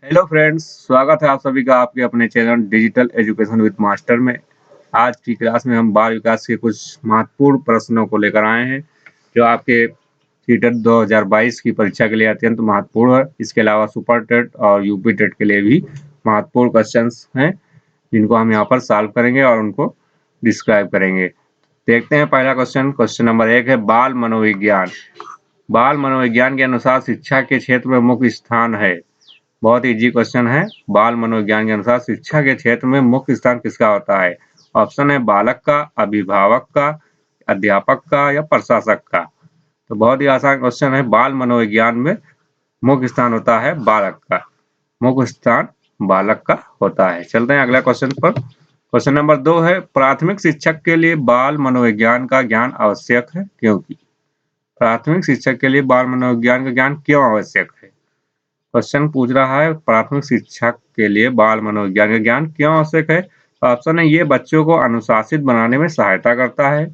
Hello friends, स्वागत है आप सभी का आपके अपने channel digital education with master में। आज की क्लास में हम बाल विकास के कुछ महत्वपूर्ण प्रश्नों को लेकर आए हैं जो आपके सीटेट 2022 की परीक्षा के लिए अत्यंत महत्वपूर्ण है। इसके अलावा सुपर टेट और यूपी टेट के लिए भी महत्वपूर्ण क्वेश्चंस हैं जिनको हम यहाँ पर सॉल्व करेंगे और उनको डिस्क्राइब करेंगे। देखते हैं पहला क्वेश्चन। क्वेश्चन नंबर 1 है बाल मनोविज्ञान। बाल मनोविज्ञान के अनुसार शिक्षा के क्षेत्र में मुख्य स्थान है। बहुत इजी क्वेश्चन है। बाल मनोविज्ञान के अनुसार शिक्षा के क्षेत्र में मुख्य स्थान किसका होता है? ऑप्शन है बालक का, अभिभावक का, अध्यापक का या प्रशासक का। तो बहुत ही आसान क्वेश्चन है। बाल मनोविज्ञान में मुख्य स्थान होता है बालक का। मुख्य स्थान बालक का होता है। चलते हैं अगला क्वेश्चन पर। क्वेश्चन नंबर 2 है प्राथमिक शिक्षक के लिए बाल मनोविज्ञान का ज्ञान आवश्यक है क्योंकि? प्राथमिक शिक्षक के लिए बाल मनोविज्ञान का ज्ञान क्यों आवश्यक है? क्वेश्चन पूछ रहा है प्राथमिक शिक्षा के लिए बाल मनोविज्ञान का ज्ञान क्यों आवश्यक है। ऑप्शन है ये बच्चों को अनुशासित बनाने में सहायता करता है,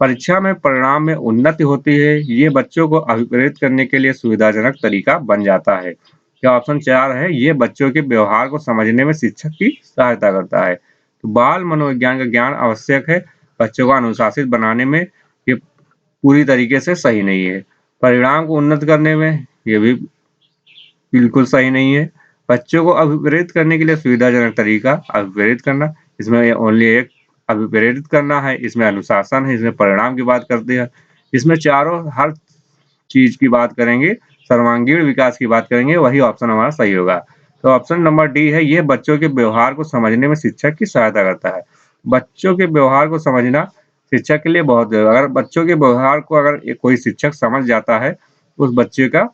परीक्षा में परिणाम में उन्नति होती है, ये बच्चों को अभिप्रेरित करने के लिए सुविधाजनक तरीका बन जाता है। क्या ऑप्शन 4 है ये बच्चों के व्यवहार को समझने में शिक्षक की सहायता करता है। तो बाल मनोविज्ञान का ज्ञान आवश्यक है बच्चों को अनुशासित बनाने में, ये पूरी तरीके से सही नहीं है। परिणाम को उन्नत करने में, ये भी बिल्कुल सही नहीं है। बच्चों को अभिप्रेरित करने के लिए सुविधाजनक तरीका अभिप्रेरित करना, इसमें ओनली एक अभिप्रेरित करना है, इसमें अनुशासन है, इसमें परिणाम की बात करते हैं, इसमें चारों हर चीज की बात करेंगे, सर्वांगीण विकास की बात करेंगे, वही ऑप्शन हमारा सही होगा। तो ऑप्शन नंबर डी है ये बच्चों के व्यवहार को समझने में शिक्षक की सहायता करता है। बच्चों के व्यवहार को समझना शिक्षक के लिए बहुत, अगर बच्चों के व्यवहार को अगर कोई शिक्षक समझ जाता है, उस बच्चे का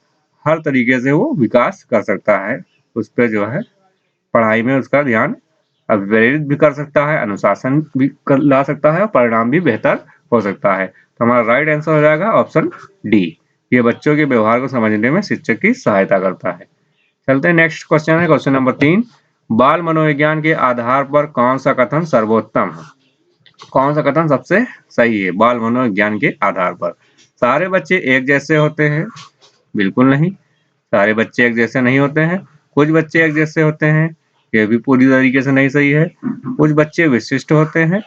हर तरीके से वो विकास कर सकता है। उस पर जो है पढ़ाई में उसका ध्यान प्रेरित भी कर सकता है, अनुशासन भी ला सकता है और परिणाम भी बेहतर हो सकता है। तो हमारा राइट आंसर हो जाएगा ऑप्शन डी, ये बच्चों के व्यवहार को समझने में शिक्षक की सहायता करता है। चलते हैं नेक्स्ट क्वेश्चन है क्वेश्चन नंबर 3। बाल मनोविज्ञान के आधार पर कौन सा कथन सर्वोत्तम है? कौन सा कथन सबसे सही है बाल मनोविज्ञान के आधार पर? सारे बच्चे एक जैसे होते हैं? बिल्कुल नहीं, सारे बच्चे एक जैसे नहीं होते हैं। कुछ बच्चे एक जैसे होते हैं, ये भी पूरी तरीके से नहीं सही है। कुछ बच्चे विशिष्ट होते हैं।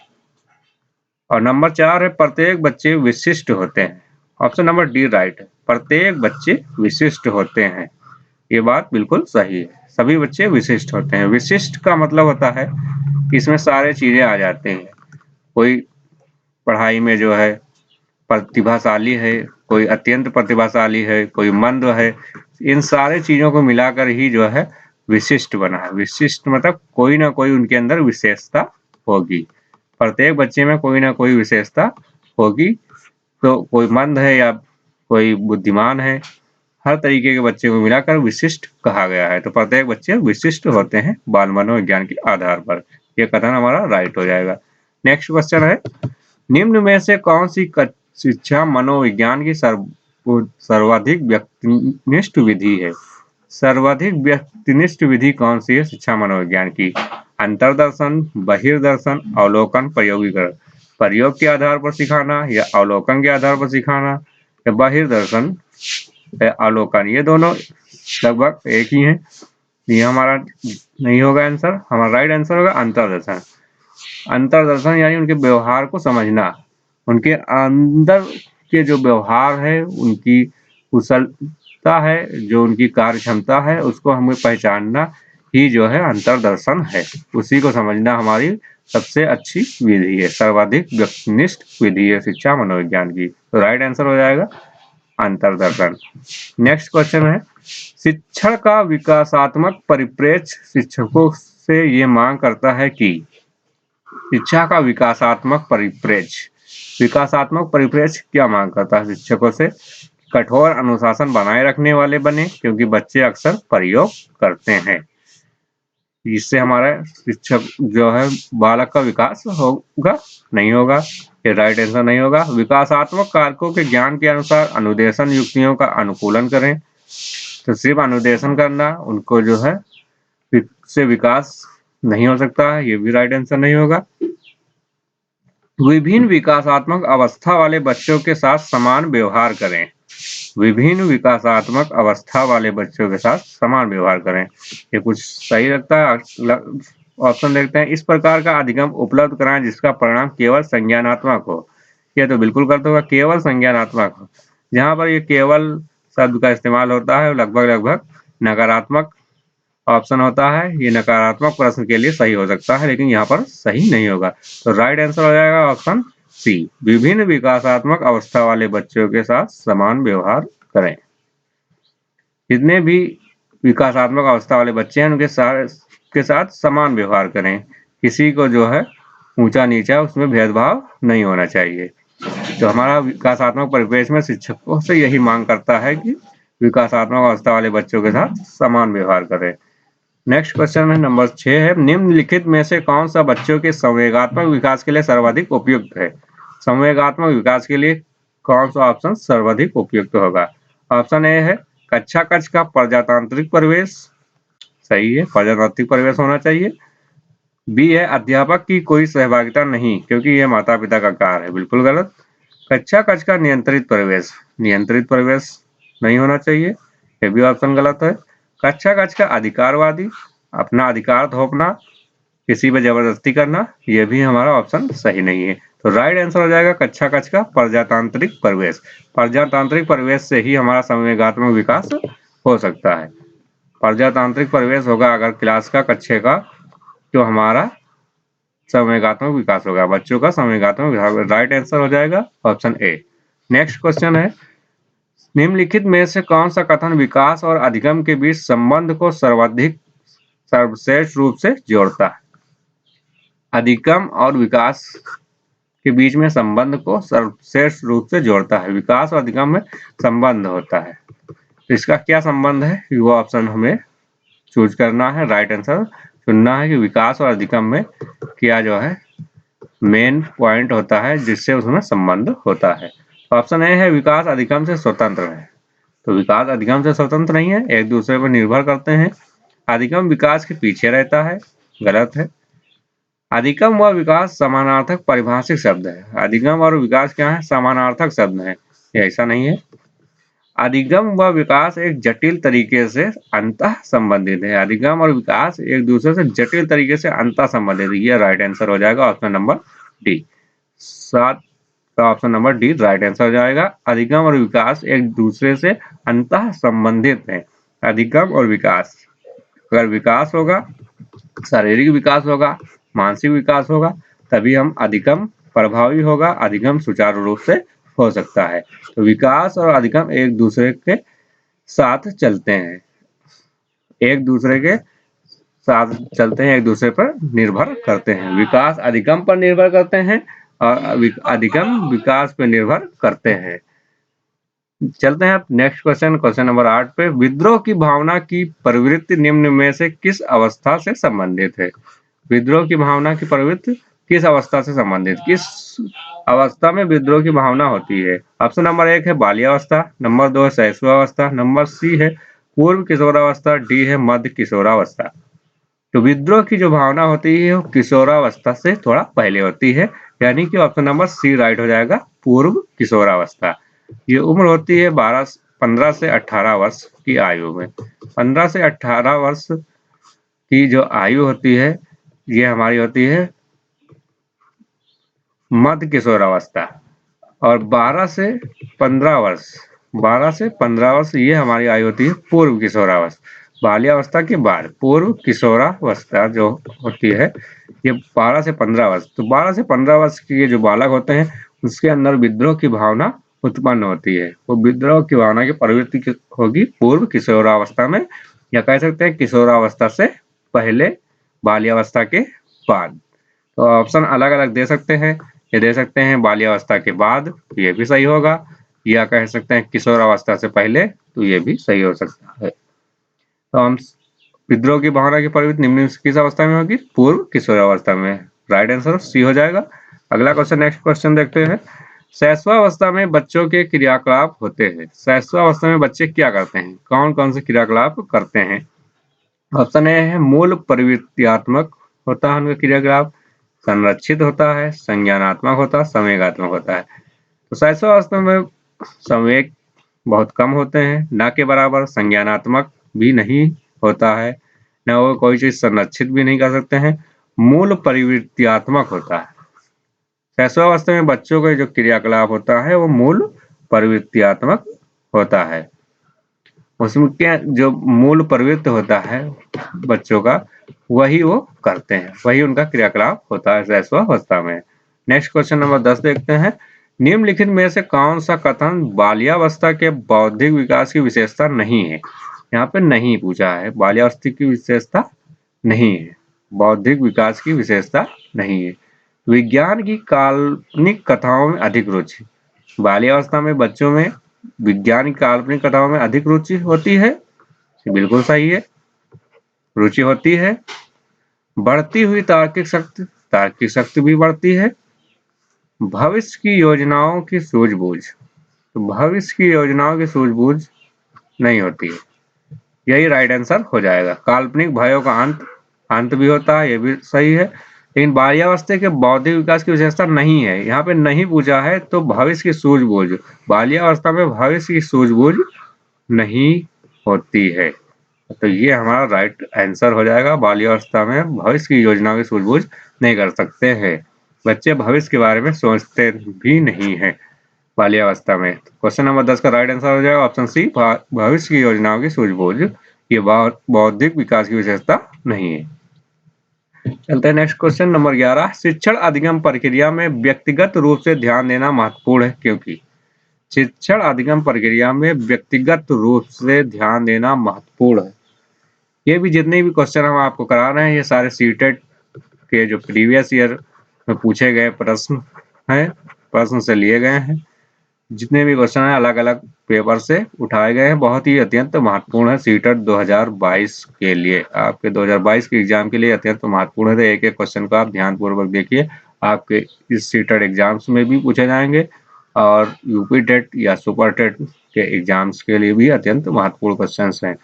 और नंबर 4 है प्रत्येक बच्चे विशिष्ट होते हैं। ऑप्शन नंबर डी राइट है, प्रत्येक बच्चे विशिष्ट होते हैं। ये बात बिल्कुल सही है, सभी बच्चे विशिष्ट होते हैं। विशिष्ट का मतलब होता है कि इसमें सारे चीजें आ जाते हैं। कोई पढ़ाई में जो है प्रतिभाशाली है, कोई अत्यंत प्रतिभाशाली है, कोई मंद है, इन सारे चीजों को मिलाकर ही जो है विशिष्ट बना है। विशिष्ट मतलब कोई ना कोई उनके अंदर विशेषता होगी, प्रत्येक बच्चे में कोई ना कोई विशेषता होगी। तो कोई मंद है या कोई बुद्धिमान है, हर तरीके के बच्चे को मिलाकर विशिष्ट कहा गया है। तो प्रत्येक बच्चे विशिष्ट होते हैं बाल मनोविज्ञान के आधार पर। यह कथन हमारा राइट हो जाएगा। नेक्स्ट क्वेश्चन है निम्न में से कौन सी शिक्षा मनोविज्ञान की सर्वाधिक व्यक्तिनिष्ठ विधि है? सर्वाधिक व्यक्तिनिष्ठ विधि कौन सी है शिक्षा मनोविज्ञान की? अंतरदर्शन, बहिर्दर्शन, अवलोकन, प्रयोगीकरण। प्रयोग के आधार पर सिखाना या अवलोकन के आधार पर सिखाना या बहिर्दर्शन या अवलोकन, ये दोनों लगभग एक ही हैं। ये हमारा नहीं होगा आंसर, हमारा राइट आंसर होगा अंतरदर्शन। अंतरदर्शन यानी उनके व्यवहार को समझना, उनके अंदर के जो व्यवहार है, उनकी कुशलता है, जो उनकी कार्य क्षमता है, उसको हमें पहचानना ही जो है अंतरदर्शन है। उसी को समझना हमारी सबसे अच्छी विधि है, सर्वाधिक व्यक्तिनिष्ठ विधि है शिक्षा मनोविज्ञान की। तो राइट आंसर हो जाएगा अंतरदर्शन। नेक्स्ट क्वेश्चन है शिक्षण का विकासात्मक परिप्रेक्ष्य शिक्षकों से ये मांग करता है कि? शिक्षा का विकासात्मक परिप्रेक्ष्य, विकासात्मक परिप्रेक्ष्य क्या मांग करता है शिक्षकों से? कठोर अनुशासन बनाए रखने वाले बने क्योंकि बच्चे अक्सर प्रयोग करते हैं, इससे हमारा शिक्षक जो है बालक का विकास होगा नहीं होगा, ये राइट आंसर नहीं होगा। विकासात्मक कारकों के ज्ञान के अनुसार अनुदेशन युक्तियों का अनुकूलन करें, तो सिर्फ अनुदेशन करना उनको जो है से विकास नहीं हो सकता है, ये भी राइट आंसर नहीं होगा। विभिन्न विकासात्मक अवस्था वाले बच्चों के साथ समान व्यवहार करें, विभिन्न विकासात्मक अवस्था वाले बच्चों के साथ समान व्यवहार करें। ये कुछ सही लगता है। ऑप्शन देखते हैं, इस प्रकार का अधिगम उपलब्ध कराएं जिसका परिणाम केवल संज्ञानात्मक हो। ये तो बिल्कुल गलत होगा, केवल संज्ञानात्मक हो। जहां पर ये केवल शब्द का इस्तेमाल होता है लगभग नकारात्मक ऑप्शन होता है। ये नकारात्मक प्रश्न के लिए सही हो सकता है, लेकिन यहाँ पर सही नहीं होगा। तो राइट आंसर हो जाएगा ऑप्शन सी, विभिन्न विकासात्मक अवस्था वाले बच्चों के साथ समान व्यवहार करें। जितने भी विकासात्मक अवस्था वाले बच्चे हैं उनके साथ समान व्यवहार करें। किसी को जो है ऊंचा नीचा उसमें भेदभाव नहीं होना चाहिए। तो हमारा विकासात्मक परिवेश में शिक्षकों से यही मांग करता है कि विकासात्मक अवस्था वाले बच्चों के साथ समान व्यवहार करें। नेक्स्ट क्वेश्चन है नंबर 6 है, निम्नलिखित में से कौन सा बच्चों के संवेगात्मक विकास के लिए सर्वाधिक उपयुक्त है? संवेगात्मक विकास के लिए कौन सा ऑप्शन सर्वाधिक उपयुक्त होगा? ऑप्शन ए है कक्षा कक्ष का प्रजातांत्रिक परिवेश, सही है, प्रजातांत्रिक परिवेश होना चाहिए। बी है अध्यापक की कोई सहभागिता नहीं क्योंकि यह माता पिता का कार्य है, बिल्कुल गलत। कक्षा कक्ष का नियंत्रित परिवेश, नियंत्रित परिवेश नहीं होना चाहिए, यह भी ऑप्शन गलत है। कक्षा कक्ष का अधिकारवादी, अपना अधिकार थोपना, किसी पर जबरदस्ती करना, यह भी हमारा ऑप्शन सही नहीं है। तो राइट आंसर हो जाएगा कक्षा कक्ष का प्रजातांत्रिक परिवेश। प्रजातांत्रिक परिवेश से ही हमारा संवेगात्मक विकास हो सकता है। प्रजातांत्रिक परिवेश होगा अगर क्लास का, कक्षे का, जो हमारा संवेगात्मक विकास होगा, बच्चों का संवेगात्मक विकास। राइट आंसर हो जाएगा ऑप्शन ए। नेक्स्ट क्वेश्चन है, निम्नलिखित में से कौन सा कथन विकास और अधिगम के बीच संबंध को सर्वश्रेष्ठ रूप से जोड़ता है? अधिगम और विकास के बीच में संबंध को सर्वश्रेष्ठ रूप से जोड़ता है। विकास और अधिगम में संबंध होता है, तो इसका क्या संबंध है वो ऑप्शन हमें चूज करना है। राइट आंसर चुनना है कि विकास और अधिगम में क्या जो है मेन पॉइंट होता है जिससे उसमें संबंध होता है। ऑप्शन ए है विकास अधिगम से स्वतंत्र है। तो विकास अधिगम से स्वतंत्र नहीं है, एक दूसरे पर निर्भर करते हैं। अधिगम विकास के पीछे रहता है, गलत है। अधिगम व विकास समानार्थक परिभाषिक शब्द है। अधिगम और विकास क्या है? समानार्थक शब्द है, ऐसा नहीं है। अधिगम व विकास एक जटिल तरीके से अंतः संबंधित है। अधिगम और विकास एक दूसरे से जटिल तरीके से अंतः संबंधित है। ये राइट आंसर हो जाएगा ऑप्शन नंबर डी। 7 का option number D right answer हो जाएगा। अधिगम और विकास एक दूसरे से अंतः संबंधित है। अधिगम और विकास, अगर विकास होगा, शारीरिक विकास होगा, मानसिक विकास होगा, तभी हम अधिगम प्रभावी होगा, अधिगम सुचारू रूप से हो सकता है। तो विकास और अधिगम एक दूसरे के साथ चलते हैं, एक दूसरे के साथ चलते हैं, एक दूसरे पर निर्भर करते हैं। विकास अधिगम पर निर्भर करते हैं और अधिगम विकास पर निर्भर करते हैं। चलते हैं नेक्स्ट क्वेश्चन, क्वेश्चन नंबर 8 पे, विद्रोह की भावना की प्रवृत्ति निम्न में से किस अवस्था से संबंधित है? विद्रोह की भावना की प्रवृत्ति किस अवस्था से संबंधित, किस अवस्था में विद्रोह की भावना होती है? ऑप्शन नंबर 1 है बाल्यावस्था, नंबर 2 है शैशवावस्था, नंबर सी है पूर्व किशोरावस्था, डी है मध्य किशोरावस्था। तो विद्रोह की जो भावना होती है वो किशोरावस्था से थोड़ा पहले होती है, यानी कि ऑप्शन नंबर सी राइट हो जाएगा, पूर्व किशोरावस्था। ये उम्र होती है 15 से 18 वर्ष की आयु में। 15 से 18 वर्ष की जो आयु होती है ये हमारी होती है मध्य किशोरावस्था, और 12 से 15 वर्ष ये हमारी आयु होती है पूर्व किशोरावस्था। बाल्यावस्था के बाद पूर्व किशोरावस्था जो होती है ये 12 से 15 वर्ष। तो 12 से 15 वर्ष के जो बालक होते हैं उसके अंदर विद्रोह की भावना उत्पन्न होती है। वो विद्रोह की भावना की प्रवृत्ति होगी पूर्व किशोरावस्था में, या कह सकते हैं किशोरावस्था से पहले, बाल्यावस्था के बाद। तो ऑप्शन अलग अलग दे सकते हैं, ये दे सकते हैं बाल्यावस्था के बाद, ये भी सही होगा, या कह सकते हैं किशोरावस्था से पहले, तो ये भी सही हो सकता है। तो हम विद्रोह की भावना की प्रवृत्ति निम्न किस अवस्था में होगी? पूर्व किशोरावस्था में। राइट आंसर सी हो जाएगा। अगला क्वेश्चन, नेक्स्ट क्वेश्चन देखते हैं। शैशवावस्था में बच्चों के क्रियाकलाप होते हैं। शैशवावस्था में बच्चे क्या करते हैं? कौन कौन से क्रियाकलाप करते हैं? ऑप्शन ए है मूल प्रवृत्तियात्मक होता है उनका क्रियाकलाप, संरक्षित होता है, संज्ञानात्मक होता है, संवेगात्मक होता है। तो शैशवावस्था में संवेग बहुत कम होते हैं, ना के बराबर, संज्ञानात्मक भी नहीं होता है, न वो कोई चीज संरक्षित भी नहीं कर सकते हैं, मूल परिवृत्त्यात्मक होता है। शैशवावस्था में बच्चों का जो क्रियाकलाप होता है वो मूल प्रवृत्त्यात्मक होता है। उसमें क्या जो मूल प्रवृत्ति होता है बच्चों का वही वो करते हैं, वही उनका क्रियाकलाप होता है शैशवावस्था में। नेक्स्ट क्वेश्चन नंबर 10 देखते हैं। निम्नलिखित में से कौन सा कथन बाल्यावस्था के बौद्धिक विकास की विशेषता नहीं है? यहाँ पे नहीं पूछा है, बाल्यावस्था की विशेषता नहीं है, बौद्धिक विकास की विशेषता नहीं है। विज्ञान की काल्पनिक कथाओं में अधिक रुचि, बाल्यावस्था में बच्चों में विज्ञान की काल्पनिक कथाओं में अधिक रुचि होती है, बिल्कुल सही है, रुचि होती है। बढ़ती हुई तार्किक शक्ति भी बढ़ती है। भविष्य की योजनाओं की सूझबूझ, तो भविष्य की योजनाओं की सूझबूझ नहीं होती है, यही राइट आंसर हो जाएगा। काल्पनिक भयों का अंत भी होता है, ये भी सही है। लेकिन बाल्यावस्था के बौद्धिक विकास की विशेषता नहीं है, यहाँ पे नहीं पूछा है, तो भविष्य की सूझबूझ, बाल्यावस्था में भविष्य की सूझबूझ नहीं होती है, तो ये हमारा राइट आंसर हो जाएगा। बाल्यावस्था में भविष्य की योजनाओं की सूझबूझ नहीं कर सकते हैं, बच्चे भविष्य के बारे में सोचते भी नहीं है बाल्यावस्था में। क्वेश्चन नंबर 10 का राइट आंसर हो जाएगा ऑप्शन सी, भविष्य की योजनाओं की सूझबूझ ये बौद्धिक विकास की विशेषता नहीं है। चलते हैं नेक्स्ट क्वेश्चन नंबर 11। शिक्षण अधिगम प्रक्रिया में व्यक्तिगत रूप से ध्यान देना महत्वपूर्ण है क्योंकि, शिक्षण अधिगम प्रक्रिया में व्यक्तिगत रूप से ध्यान देना महत्वपूर्ण है। ये भी जितने भी क्वेश्चन हम आपको करा रहे हैं ये सारे सीटेट के जो प्रीवियस ईयर में पूछे गए प्रश्न हैं, प्रश्न से लिए गए हैं। जितने भी क्वेश्चन हैं अलग अलग पेपर से उठाए गए हैं, बहुत ही अत्यंत महत्वपूर्ण है सीटेट 2022 के लिए, आपके 2022 के एग्जाम के लिए अत्यंत महत्वपूर्ण है। एक एक क्वेश्चन को आप ध्यानपूर्वक देखिए, आपके इस सीटेट एग्जाम्स में भी पूछे जाएंगे और यूपी टेट या सुपर टेट के एग्जाम्स के लिए भी अत्यंत महत्वपूर्ण क्वेश्चन हैं।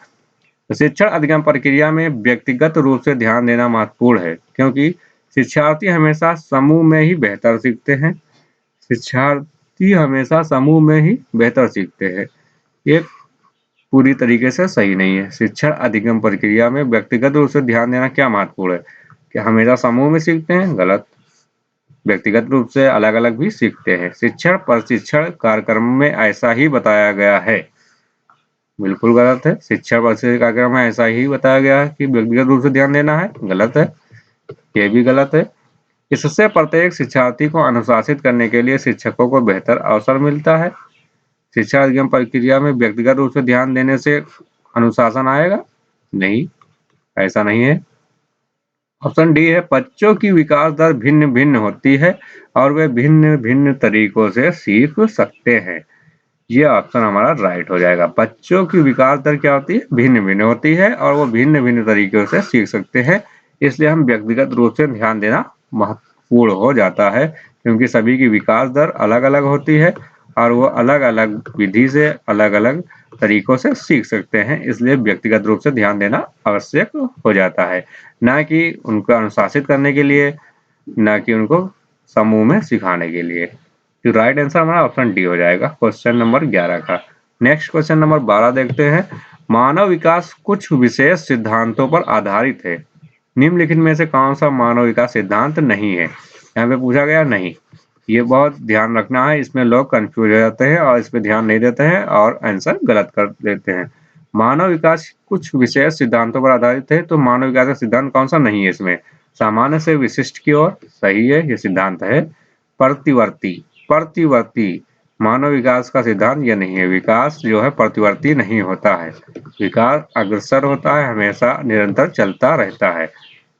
शिक्षण अधिगम प्रक्रिया में व्यक्तिगत रूप से ध्यान देना महत्वपूर्ण है क्योंकि शिक्षार्थी हमेशा समूह में ही बेहतर सीखते हैं, शिक्षार्थी हमेशा समूह में ही बेहतर सीखते हैं। ये पूरी तरीके से सही नहीं है। शिक्षण अधिगम प्रक्रिया में व्यक्तिगत रूप से ध्यान देना क्या महत्वपूर्ण है कि हमेशा समूह में सीखते हैं, गलत। व्यक्तिगत रूप से अलग अलग भी सीखते हैं। शिक्षण प्रशिक्षण कार्यक्रम में ऐसा ही बताया गया है, बिल्कुल गलत है। शिक्षा प्रशिक्षण कार्यक्रम में ऐसा ही बताया गया है कि व्यक्तिगत रूप से ध्यान देना है, गलत है, ये भी गलत है। इससे प्रत्येक शिक्षार्थी को अनुशासित करने के लिए शिक्षकों को बेहतर अवसर मिलता है। शिक्षा अधिगम प्रक्रिया में व्यक्तिगत रूप से ध्यान देने से अनुशासन आएगा? नहीं, ऐसा नहीं है। ऑप्शन डी है, बच्चों की विकास दर भिन्न भिन्न होती है और वे भिन्न भिन्न तरीकों से सीख सकते हैं। ये ऑप्शन हमारा राइट हो जाएगा। बच्चों की विकास दर क्या होती है? भिन्न भिन्न होती है और वो भिन्न भिन्न तरीकों से सीख सकते हैं, इसलिए हम व्यक्तिगत रूप से ध्यान देना महत्वपूर्ण हो जाता है क्योंकि सभी की विकास दर अलग अलग होती है और वो अलग अलग विधि से अलग अलग तरीकों से सीख सकते हैं, इसलिए व्यक्तिगत रूप से ध्यान देना आवश्यक हो जाता है, ना कि उनको अनुशासित करने के लिए, ना कि उनको समूह में सिखाने के लिए। तो राइट आंसर हमारा ऑप्शन डी हो जाएगा क्वेश्चन नंबर 11 का। नेक्स्ट क्वेश्चन नंबर 12 देखते हैं। मानव विकास कुछ विशेष सिद्धांतों पर आधारित है, निम्नलिखित में से कौन सा मानव विकास सिद्धांत नहीं है? यहाँ पे पूछा गया नहीं, ये बहुत ध्यान रखना है, इसमें लोग कंफ्यूज हो जाते हैं और इस पे ध्यान नहीं देते हैं और आंसर गलत कर देते हैं। मानव विकास कुछ विशेष सिद्धांतों पर आधारित है, तो मानव विकास का सिद्धांत कौन सा नहीं है इसमें? सामान्य से विशिष्ट की ओर, सही है, ये सिद्धांत है। प्रतिवर्ती मानव विकास का सिद्धांत ये नहीं है। विकास जो है प्रतिवर्ती नहीं होता है, विकास अग्रसर होता है, हमेशा निरंतर चलता रहता है।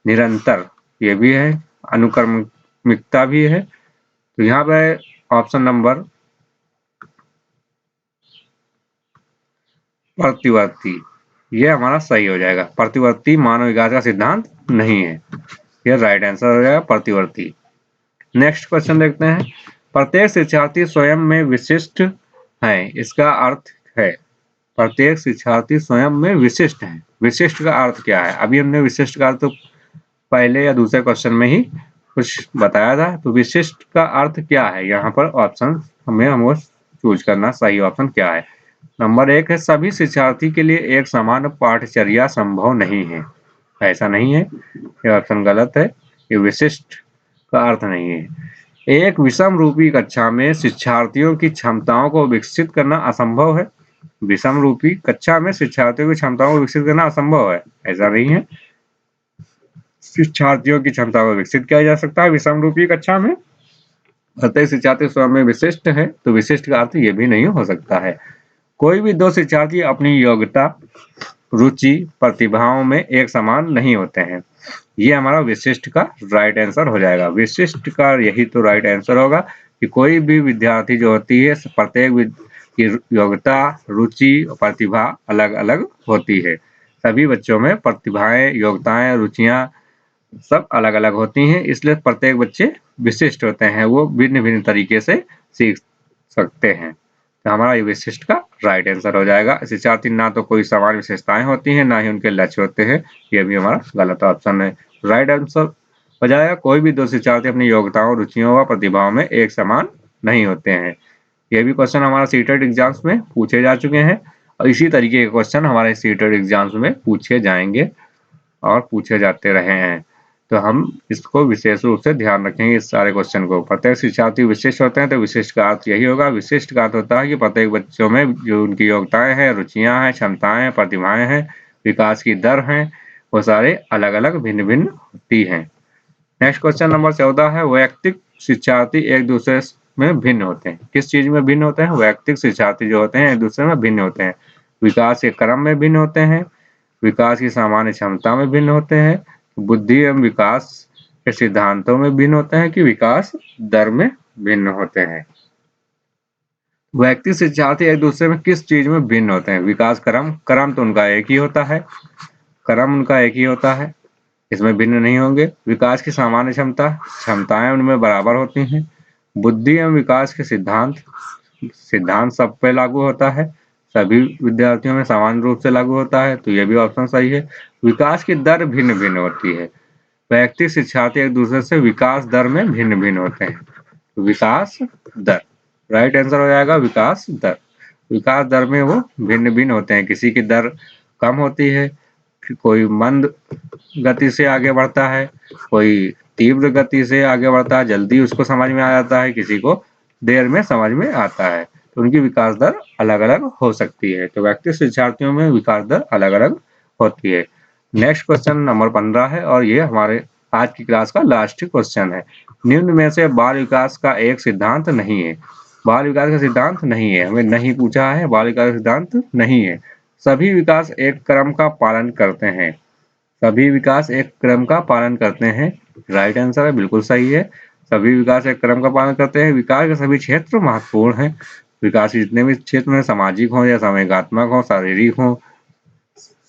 निरंतर ये भी है, अनुक्रमिकता भी है, तो यहाँ पे ऑप्शन नंबर प्रतिवर्ती ये हमारा सही हो जाएगा। प्रतिवर्ती मानव विकास का सिद्धांत नहीं है, ये राइट आंसर हो जाएगा प्रतिवर्ती। नेक्स्ट क्वेश्चन देखते हैं। प्रत्येक शिक्षार्थी स्वयं में विशिष्ट है, इसका अर्थ है प्रत्येक शिक्षार्थी स्वयं में विशिष्ट है। विशिष्ट का अर्थ क्या है? अभी हमने विशिष्ट का अर्थ तो पहले या दूसरे क्वेश्चन में ही कुछ बताया था, तो विशिष्ट का अर्थ क्या है? यहाँ पर ऑप्शन हमको चूज करना, सही ऑप्शन क्या है? नंबर 1 है सभी शिक्षार्थी के लिए एक समान पाठचर्या संभव नहीं है। ऐसा नहीं है, ये ऑप्शन गलत है। ये विशिष्ट का अर्थ नहीं है। एक विषम रूपी कक्षा में शिक्षार्थियों की क्षमताओं को विकसित करना असंभव है। विषम रूपी कक्षा में शिक्षार्थियों की क्षमताओं को विकसित करना असंभव है, ऐसा नहीं है। शिक्षार्थियों की क्षमता को विकसित किया जा सकता है विषम रूपी कक्षा में। प्रत्येक शिक्षार्थी स्वयं में विशिष्ट है, तो विशिष्ट का अर्थ ये भी नहीं हो सकता है। कोई भी दो शिक्षार्थी अपनी योग्यता, रुचि, प्रतिभाओं में एक समान नहीं होते हैं। ये हमारा विशिष्ट का राइट आंसर हो जाएगा। विशिष्ट का यही तो राइट आंसर होगा कि कोई भी विद्यार्थी जो होती है, प्रत्येक की योग्यता, रुचि और प्रतिभा अलग अलग होती है। सभी बच्चों में प्रतिभाएं, योग्यताएं, रुचियां सब अलग अलग होती हैं, इसलिए प्रत्येक बच्चे विशिष्ट होते हैं, वो भिन्न भिन्न तरीके से सीख सकते हैं। तो हमारा ये विशिष्ट का राइट आंसर हो जाएगा। शिक्षार्थी ना तो कोई समान विशेषताएं होती हैं, ना ही उनके लक्ष्य होते हैं, ये भी हमारा गलत ऑप्शन है। राइट आंसर हो जाएगा कोई भी दो शिक्षार्थी अपनी योग्यताओं, रुचियों व प्रतिभाओं में एक समान नहीं होते हैं। ये भी क्वेश्चन हमारा सीटेट एग्जाम्स में पूछे जा चुके हैं और इसी तरीके के क्वेश्चन हमारे सीटेट एग्जाम्स में पूछे जाएंगे और पूछे जाते रहे हैं। तो हम इसको विशेष रूप से ध्यान रखेंगे इस सारे क्वेश्चन को। प्रत्येक शिक्षार्थी विशिष्ट होते हैं, तो विशिष्ट का अर्थ यही होगा। विशिष्ट का अर्थ होता है कि प्रत्येक बच्चों में जो उनकी योग्यताएं हैं, रुचियां हैं, क्षमताएं हैं, प्रतिभाएं हैं, विकास की दर हैं, वो सारे अलग अलग भिन्न भिन्न होती हैं। नेक्स्ट क्वेश्चन नंबर 14 है वैयक्तिक शिक्षार्थी एक दूसरे में भिन्न होते हैं। किस चीज में भिन्न होते हैं? वैयक्तिक शिक्षार्थी जो होते हैं एक दूसरे में भिन्न होते हैं। विकास के क्रम में भिन्न होते हैं, विकास की सामान्य क्षमता में भिन्न होते हैं, बुद्धि एवं विकास के सिद्धांतों में भिन्न होते हैं, कि विकास दर में भिन्न होते हैं। व्यक्ति शिक्षार्थी एक दूसरे में किस चीज में भिन्न होते हैं? विकास क्रम तो उनका एक ही होता है, क्रम उनका एक ही होता है, इसमें भिन्न नहीं होंगे। विकास की सामान्य क्षमताएं उनमें बराबर होती हैं। बुद्धि एवं विकास के सिद्धांत सब पे लागू होता है, सभी विद्यार्थियों में समान रूप से लागू होता है, तो यह भी ऑप्शन सही है। विकास की दर भिन्न भिन्न होती है। व्यक्ति शिक्षार्थी एक दूसरे से विकास दर में भिन्न भिन्न होते हैं। विकास दर राइट आंसर हो जाएगा। विकास दर में वो भिन्न भिन्न होते हैं। किसी की दर कम होती है, कोई मंद गति से आगे बढ़ता है, कोई तीव्र गति से आगे बढ़ता है, जल्दी उसको समझ में आ जाता है, किसी को देर में समझ में आता है, तो उनकी विकास दर अलग अलग हो सकती है। तो व्यक्ति शिक्षार्थियों में विकास दर अलग अलग होती है। नेक्स्ट क्वेश्चन नंबर 15 है और ये हमारे आज की क्लास का लास्ट क्वेश्चन है। निम्न में से बाल विकास का एक सिद्धांत नहीं है। बाल विकास का सिद्धांत नहीं है, हमें नहीं पूछा है, बाल विकास का सिद्धांत नहीं है। सभी विकास एक क्रम का पालन करते हैं। सभी विकास एक क्रम का पालन करते हैं, राइट आंसर है, बिल्कुल सही है। सभी विकास एक क्रम का पालन करते हैं। विकास के सभी क्षेत्र महत्वपूर्ण हैं। विकास के जितने भी क्षेत्र में, सामाजिक हो या सामूहिकात्मक हो, शारीरिक हो,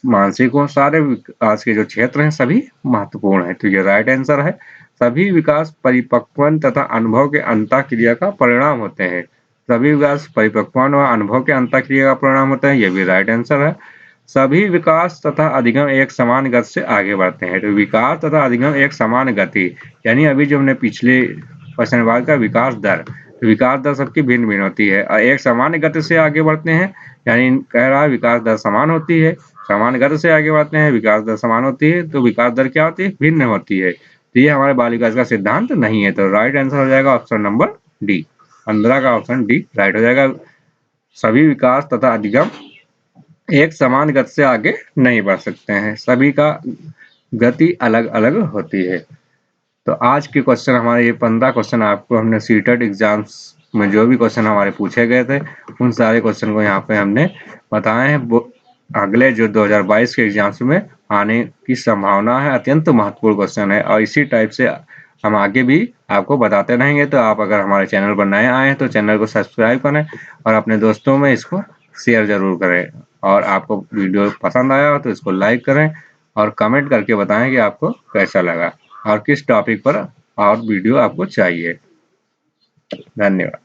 मानसिक हो, सारे विकास के जो क्षेत्र हैं सभी महत्वपूर्ण है, तो ये राइट आंसर है। सभी विकास परिपक्वन तथा अनुभव के अंतःक्रिया का परिणाम होते हैं। सभी विकास परिपक्वन और अनुभव के अंतःक्रिया का परिणाम होते हैं, ये भी राइट आंसर है। सभी विकास तथा अधिगम एक समान गति से आगे बढ़ते हैं। तो विकास तथा अधिगम एक समान गति, यानी अभी जो हमने पिछले क्वेश्चन बात का विकास दर, तो विकास दर सबकी भिन्न भिन्न होती है और एक समान गति से आगे बढ़ते हैं, यानी कह रहा है विकास दर समान होती है, समान गति से आगे बढ़ते हैं, विकास दर समान होती है, तो विकास दर क्या होती है? भिन्न होती है। तो ये हमारे बाल विकास का सिद्धांत नहीं है, तो राइट आंसर हो जाएगा ऑप्शन नंबर डी। 15 का ऑप्शन डी राइट हो जाएगा। सभी विकास तथा अधिगम एक समान गति से आगे नहीं बढ़ सकते हैं, सभी का गति अलग अलग होती है। तो आज के क्वेश्चन हमारे ये 15 क्वेश्चन आपको हमने सीटेट एग्जाम्स में जो भी क्वेश्चन हमारे पूछे गए थे, उन सारे क्वेश्चन को यहाँ पे हमने बताए हैं। अगले जो 2022 के एग्जाम्स में आने की संभावना है, अत्यंत महत्वपूर्ण क्वेश्चन है और इसी टाइप से हम आगे भी आपको बताते रहेंगे। तो आप अगर हमारे चैनल पर नए आए हैं तो चैनल को सब्सक्राइब करें और अपने दोस्तों में इसको शेयर जरूर करें, और आपको वीडियो पसंद आया हो तो इसको लाइक करें और कमेंट करके बताएं कि आपको कैसा लगा और किस टॉपिक पर और वीडियो आपको चाहिए। धन्यवाद।